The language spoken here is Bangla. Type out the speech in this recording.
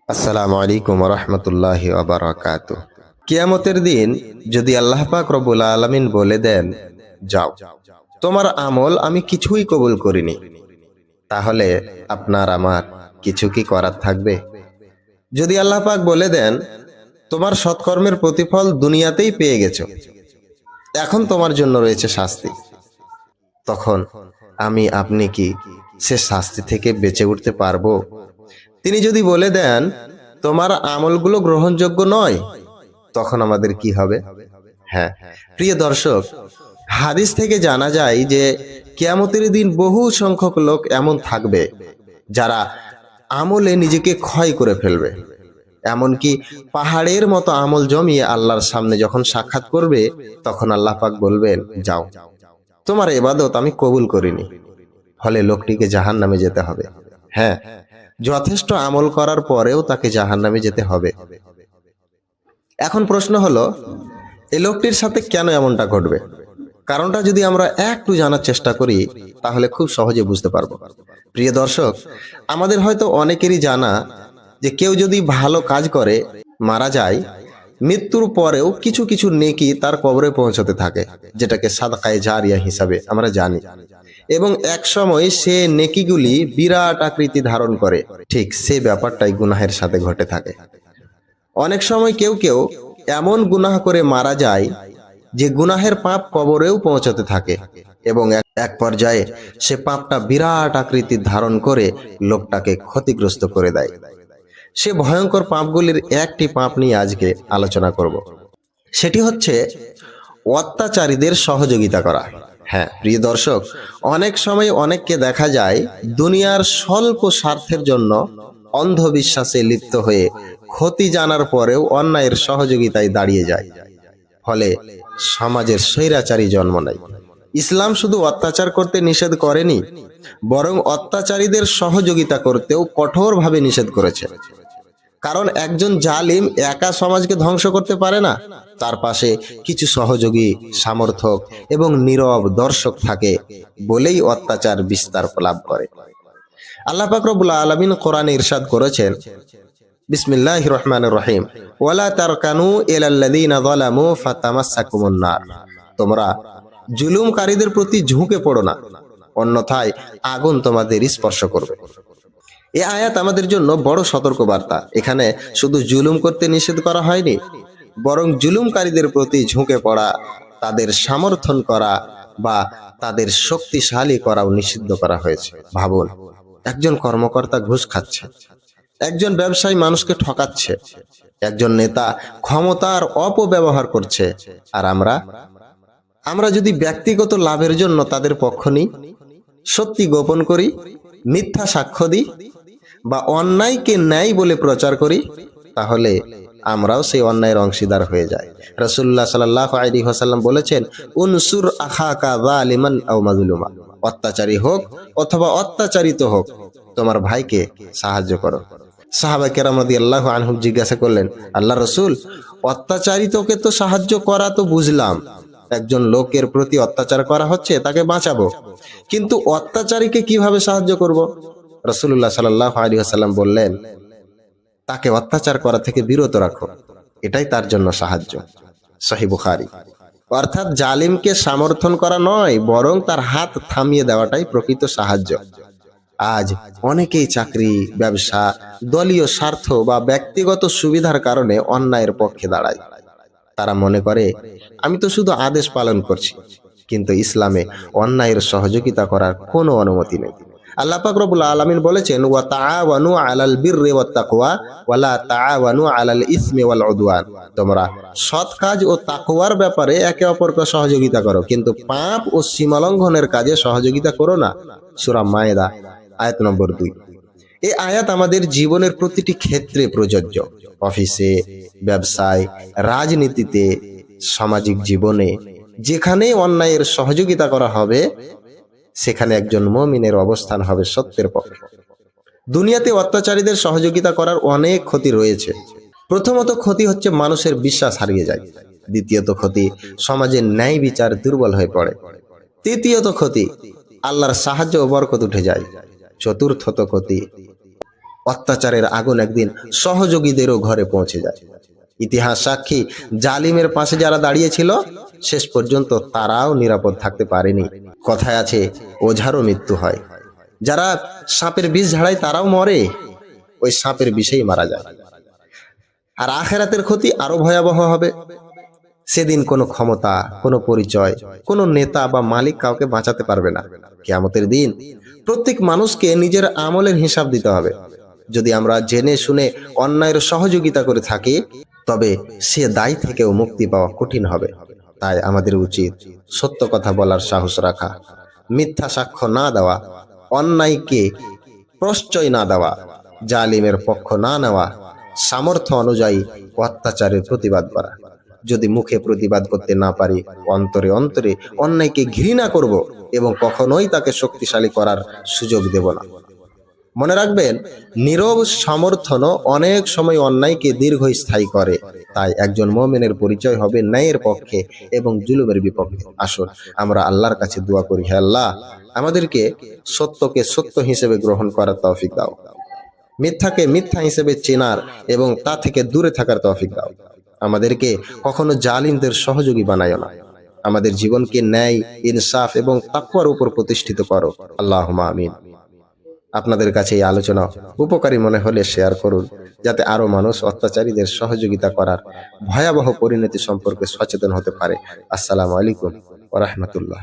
আসসালামু আলাইকুম রহমতুল্লাহি ওয়া বারাকাতুহু। কিয়ামতের দিন যদি আল্লাহ পাক রব্বুল আলামিন বলে দেন, যাও, তোমার আমল আমি কিছুই কবুল করিনি, তাহলে আপনার আমার কিছু কি করার থাকবে? যদি আল্লাহ পাক বলে দেন, তোমার সৎকর্মের প্রতিফল দুনিয়াতেই পেয়ে গেছো, এখন তোমার জন্য রয়েছে শাস্তি, তখন আমি আপনি কি সে শাস্তি থেকে বেঁচে উঠতে পারবো? তিনি যদি বলে দেন, তোমার আমলগুলো গ্রহণযোগ্য নয়, তখন আমাদের কি হবে? হ্যাঁ, প্রিয় দর্শক, হাদিস থেকে জানা যায় যে কিয়ামতের দিন বহু সংখ্যক লোক এমন থাকবে যারা আমলে নিজেকে ক্ষয় করে ফেলবে। এমনকি পাহাড়ের মতো আমল জমিয়ে আল্লাহর সামনে যখন সাক্ষাৎ করবে, তখন আল্লাহ পাক বলবেন, যাও, তোমার ইবাদত আমি কবুল করিনি। ফলে লোকটিকে জাহান্নামে যেতে হবে। হ্যাঁ, যথেষ্ট আমল করার পরেও তাকে জাহান্নামে যেতে হবে। এখন প্রশ্ন হলো, এই লোকটির সাথে কেন এমনটা ঘটবে? কারণটা যদি আমরা একটু জানার চেষ্টা করি, তাহলে খুব সহজে বুঝতে পারবো। প্রিয় দর্শক, আমাদের হয়তো অনেকেরই জানা যে কেউ যদি ভালো কাজ করে মারা যায়, মৃত্যুর পরেও কিছু কিছু নেকি তার কবরে পৌঁছতে থাকে, যেটাকে সাদকায়ে জারিয়া হিসাবে আমরা জানি। এবং এক সময় সে নেকিগুলি বিরাট আকৃতি ধারণ করে। ঠিক সে ব্যাপারটাই গুনাহের সাথে ঘটে থাকে। অনেক সময় কেউ কেউ এমন গুনাহ করে মারা যায় যে গুনাহের পাপ কবরেও পৌঁছতে থাকে, এবং এক পর্যায়ে সে পাপটা বিরাট আকৃতি ধারণ করে লোকটাকে ক্ষতিগ্রস্ত করে দেয়। সে ভয়ঙ্কর পাপগুলির একটি পাপ নিয়ে আজকে আলোচনা করব। সেটি হচ্ছে অত্যাচারীদের সহযোগিতা করা। হ্যাঁ প্রিয় দর্শক, অনেক সময় অনেককে দেখা যায় দুনিয়ার স্বল্প স্বার্থের জন্য অন্ধবিশ্বাসে লিপ্ত হয়ে ক্ষতি জানার পরেও অন্যায়ের সহযোগিতায় দাঁড়িয়ে যায়। ফলে সমাজের স্বৈরাচারী জন্ম নেয়। ইসলাম শুধু অত্যাচার করতে নিষেধ করেনি, বরং অত্যাচারীদের সহযোগিতা করতেও কঠোরভাবে নিষেধ করেছে। কারণ একজন জালিম একা সমাজকে ধ্বংস করতে পারে না, তার পাশে কিছু সহযোগী, সমর্থক এবং নীরব দর্শক থাকে বলেই অত্যাচার বিস্তার লাভ করে। আল্লাহ পাক রব্বুল আলামিন কোরআনে ইরশাদ করেছেন, বিসমিল্লাহির রহমানির রহিম, ওয়ালা তারকানু ইলাল্লাযীনা যালামু ফাতামাসসাকুমুন নার। তোমরা জুলুমকারীদের প্রতি ঝুঁকে পড়ো না, অন্যথায় আগুন তোমাদের স্পর্শ করবে। এই আয়াত আমাদের জন্য বড় সতর্ক বার্তা। এখানে শুধু জুলুম করতে নিষেধ করা হয়নি, বরং জুলুমকারীদের প্রতি ঝুঁকে পড়া, তাদের সমর্থন করা বা তাদের শক্তিশালী করাও নিষিদ্ধ করা হয়েছে। ভাবুন, একজন কর্মকর্তা ঘুষ খাচ্ছে, একজন ব্যবসায়ী মানুষকে ঠকাচ্ছে, একজন নেতা ক্ষমতার অপব্যবহার করছে, আর আমরা যদি ব্যক্তিগত লাভের জন্য তাদের পক্ষ নিই, সত্যি গোপন করি, মিথ্যা সাক্ষ্য দিই বা অন্যায়কে ন্যায় বলে প্রচার করি, তাহলে আমরাও সেই অন্যায়ের অংশীদার হয়ে যাই। রাসূলুল্লাহ সাল্লাল্লাহু আলাইহি ওয়াসাল্লাম বলেছেন, উনসুর আখাকা যালিমান আও মাজলুমা। অত্যাচারী হোক অথবা অত্যাচারিত হোক, তোমার ভাইকে সাহায্য করো। সাহাবা কেরাম রাদিয়াল্লাহু আনহুম জিজ্ঞাসা করলেন, আল্লাহ রাসূল, অত্যাচারিতকে তো সাহায্য করা তো বুঝলাম, একজন লোকের প্রতি অত্যাচার করা হচ্ছে, তাকে বাঁচাবো, কিন্তু অত্যাচারীকে কিভাবে সাহায্য করব? রাসূলুল্লাহ সাল্লাল্লাহু আলাইহি ওয়াসাল্লাম বললেন, তাকে অত্যাচার করা থেকে বিরত রাখো, এটাই তার জন্য সাহায্য। সহিহ বুখারী। অর্থাৎ জালিমকে সমর্থন করা নয়, বরং তার হাত থামিয়ে দেওয়াটাই প্রকৃত সাহায্য। আজ অনেকেই চাকরি, ব্যবসা, দলীয় স্বার্থ বা ব্যক্তিগত সুবিধার কারণে অন্যায়ের পক্ষে দাঁড়ায়। তারা মনে করে, আমি তো শুধু আদেশ পালন করছি, কিন্তু ইসলামে অন্যায়ের সহযোগিতা করার কোনো অনুমতি নেই। আল্লাহ পাক রব্বুল আলামিন বলেছেন, ওয়া তাআওয়ানু আলাল বিররি ওয়াত তাকওয়া ওয়া লা তাআওয়ানু আলাল ইসমি ওয়াল উদওয়ান। তোমরা সৎ কাজ ও তাকওয়ার ব্যাপারে একে অপরকে সহযোগিতা করো, কিন্তু পাপ ও সীমালঙ্ঘনের কাজে সহযোগিতা করো না। সূরা মায়েদা আয়াত নম্বর 2। এই আয়াত আমাদের জীবনের প্রতিটি ক্ষেত্রে প্রযোজ্য। অফিসে, ব্যবসায়, রাজনীতিতে, সামাজিক জীবনে, যেখানে অন্যায়ের সহযোগিতা করা হবে, সেখানে একজন মুমিনের অবস্থান হবে সত্যের পক্ষে। দুনিয়াতে অত্যাচারীদের সহযোগিতা করার অনেক ক্ষতি রয়েছে। প্রথমত ক্ষতি হচ্ছে মানুষের বিশ্বাস হারিয়ে যায়। দ্বিতীয়ত ক্ষতি, সমাজের ন্যায় বিচার দুর্বল হয়ে পড়ে। তৃতীয়ত ক্ষতি, আল্লাহর সাহায্য ও বরকত উঠে যায়। চতুর্থত ক্ষতি, অত্যাচারের আগুন একদিন সহযোগীদেরও ঘরে পৌঁছে যায়। ইতিহাস সাক্ষী, জালিমের পাশে যারা দাঁড়িয়েছিল শেষ পর্যন্ত তারাও নিরাপদ থাকতে পারেনি। কথায় আছে, ওঝারও মৃত্যু হয়। যারা সাপের বিষ ঝাড়ায় তারাও মরে, ওই সাপের বিষেই মারা যায়। আর আখেরাতের ক্ষতি আরো ভয়াবহ হবে। সেদিন কোনো ক্ষমতা, কোনো পরিচয়, কোনো নেতা বা মালিক কাউকে বাঁচাতে পারবে না। কিয়ামতের দিন প্রত্যেক মানুষকে নিজের আমলের হিসাব দিতে হবে। যদি আমরা জেনে শুনে অন্যায়ের সহযোগিতা করে থাকি, তবে সে দায় থেকেও মুক্তি পাওয়া কঠিন হবে। তাই আমাদের উচিত সত্য কথা বলার সাহস রাখা, মিথ্যা সাক্ষ্য না দেওয়া, অন্যায়কে প্রশ্রয় না দেওয়া, জালিমের পক্ষ না নেওয়া, সামর্থ্য অনুযায়ী অত্যাচারের প্রতিবাদ করা। যদি মুখে প্রতিবাদ করতে না পারি, অন্তরে অন্তরে অন্যায়কে ঘৃণা করব এবং কখনোই তাকে শক্তিশালী করার সুযোগ দেব না। মনে রাখবেন, নীরব সমর্থনও অনেক সময় অন্যায়কে দীর্ঘস্থায়ী করে। তাই একজন মুমিনের পরিচয় হবে ন্যায়ের পক্ষে এবং জুলুমের বিপক্ষে। আসুন আমরা আল্লাহর কাছে দোয়া করি, হে আল্লাহ, আমাদেরকে সত্যকে সত্য হিসেবে গ্রহণ করার তৌফিক দাও, মিথ্যাকে মিথ্যা হিসেবে চেনার এবং তা থেকে দূরে থাকার তৌফিক দাও। আমাদেরকে কখনো জালিমদের সহযোগী বানায় না। আমাদের জীবনকে ন্যায়, ইনসাফ এবং তাকওয়ার উপর প্রতিষ্ঠিত করো। আল্লাহুম্মা আমিন। আপনাদের কাছে এই আলোচনা উপকারী মনে হলে শেয়ার করুন, যাতে আরো মানুষ অত্যাচারীদের সহযোগিতা করার ভয়াবহ পরিণতি সম্পর্কে সচেতন হতে পারে। আসসালামু আলাইকুম ওয়া রাহমাতুল্লাহ।